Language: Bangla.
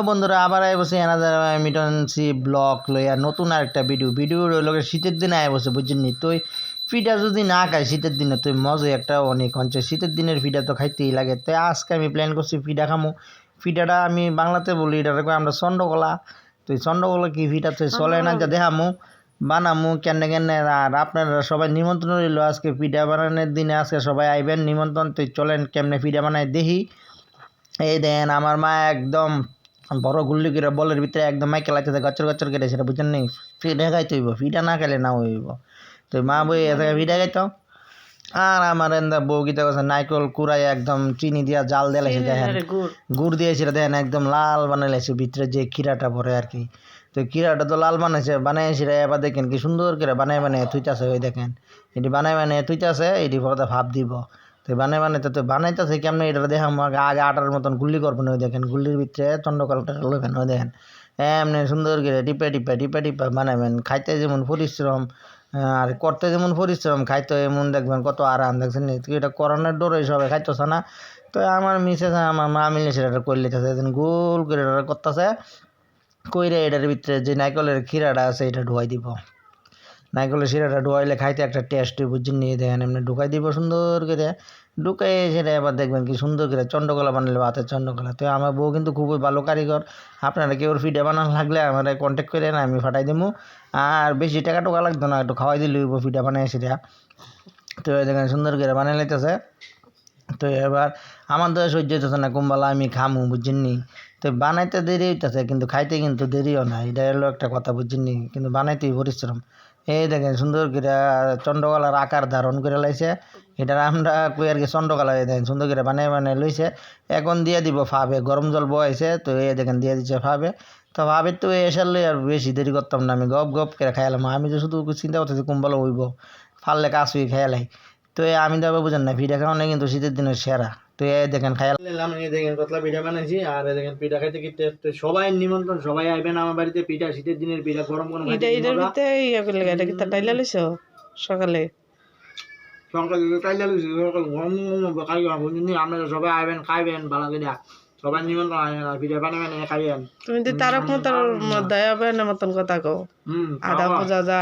বন্ধুরা আবার আই বসে এনাদার মিটন সি ব্লগ লইয়া নতুন আরেকটা ভিডিও রইল শীতের দিনে আই বসে বুঝিনি তুই ফিডা যদি না খাই শীতের দিনে তুই মজা একটা অনেক অঞ্চল শীতের দিনের ফিডা তো খাইতেই লাগে তাই আজকে আমি প্ল্যান করছি ফিডা খামো ফিডাটা আমি বাংলাতে বলি এটাকে আমরা চন্দ্রকলা তুই চন্দ্রকলা কি ফিডা তুই চলে না যা দেখামো বানামু কেনে কেনে আর আপনারা সবাই নিমন্ত্রণ রইল আজকে পিঠা বানানোর দিনে আজকে সবাই আইবেন নিমন্ত্রণ তুই চলেন কেমনে পিঠা বানাই দেখি এই দেন আমার মা একদম বড় গুল্লি করে বলের ভিতরে একদম মাইকে লাগতেছে গচ্চর গচ্চর কেটে সেটা বুঝছেন নি ফিডা খাইতে হইব ফিডা না খেলে না হইব তো মা বই এত ফিডা খাইতো আর আমার এন্দা বউ গীতা কথা নাইকল কুড়াই একদম চিনি দিয়া জাল দিয়ে লাগছে দেখেন গুড় দিয়ে সেটা দেখেন একদম লাল বানাইছে ভিতরে যে ক্ষীরাটা পরে আর কি তো ক্ষীরাটা তো লাল বানাইছে বানাই সেটা এবার দেখেন কি সুন্দর করে বানায় থুইতাছে ওই দেখেন এটি বানায় থুইতাছে এটি পরে ভাব দিব তো বানাইতে তো বানাইতেছে কেমন এটা দেখাম আগে আটার মতন গুল্লি করবেন ওই দেখেন গুল্লির ভিতরে চন্দ্রকলাটা লইবেন ওই দেখেন এমনি সুন্দর করে টিপে বানাবেন খাইতে যেমন পরিশ্রম আর করতে যেমন পরিশ্রম খাইতে এমন দেখবেন কত আরাম দেখছেন এটা করোনার ডোরে সবাই খাইতেছে না তো আমার মিসেস আমার মা মিলে সেটা করে লিতেছে গোল করে করতেছে কইরে এটার ভিতরে যে নাইকলের ক্ষীরাটা আছে এটা ঢুকাই দিব নাইকলের শিরাটা ঢুকাইলে খাইতে একটা টেস্ট বুঝছেন নিয়ে দেখেন এমনি ঢুকাই দিব সুন্দর করে ঢুকাই সেটা এবার দেখবেন কি সুন্দর করে চন্দ্রকলা বানালে ভাতের চন্দ্রকলা তো আমার বউ কিন্তু খুবই ভালো কারিগর আপনারা কেউ ফিডে বানানো লাগলে আমার কন্ট্যাক্ট করে না আমি ফাটাই দেবো আর বেশি টাকা টোকা লাগতো না একটু খাওয়াই দিলে ফিডা বানাই সেটা তো দেখেন সুন্দর করে বানিয়ে লাইতেছে তো এবার আমার তো সহ্য হইতেছে না কুম্বালা আমি খামু বুঝছেননি তো বানাইতে দেরি হইতেছে কিন্তু খাইতে কিন্তু দেরিও না এটা হলো একটা কথা বুঝছেননি কিন্তু বানাইতেই পরিশ্রম এই দেখেন সুন্দর করে চন্দ্রকলার আকার ধারণ করে লাইছে এটা আমরা কই আর কি চন্দ্রকলা দেখেন সুন্দর করে বানিয়ে লইছে এখন দিয়ে দিব ফাবে গরম জল বয়াইছে তো এই দেখেন দিয়ে দিচ্ছে ফাবে তো ভাবের তো এসার লই আর বেশি দেরি করতাম না আমি গপ করে খাইলাম আমি তো শুধু চিন্তা করতেছি কুম্বালা হইব ফাললে কাশুই খেয়ালাই তো আমি তো আবার বুঝেন না পিঠা খাওয়ানো কিন্তু শীতের দিনের সেরা তো এই দেখেন খাইলাম এই দেখেন কতলা পিঠা বানাইছি আর দেখেন পিঠা খাইতে খেতে সবাই নিমন্ত্রণ সবাই আইবেন আমার বাড়িতে পিঠা শীতের দিনের পিঠা গরম এটার ভিতরে ইয়া করলে এটা কি টাইলা লইছো সকালে টাইলা লইছি গরম আপনারা সবাই আইবেন খাইবেন ভালো করে সবাই নিমন্ত্রণ পিঠা বানাবেন খাইবেন তুমি তো তারক মতন দয়া মতন কথা কও আদা পূজা যা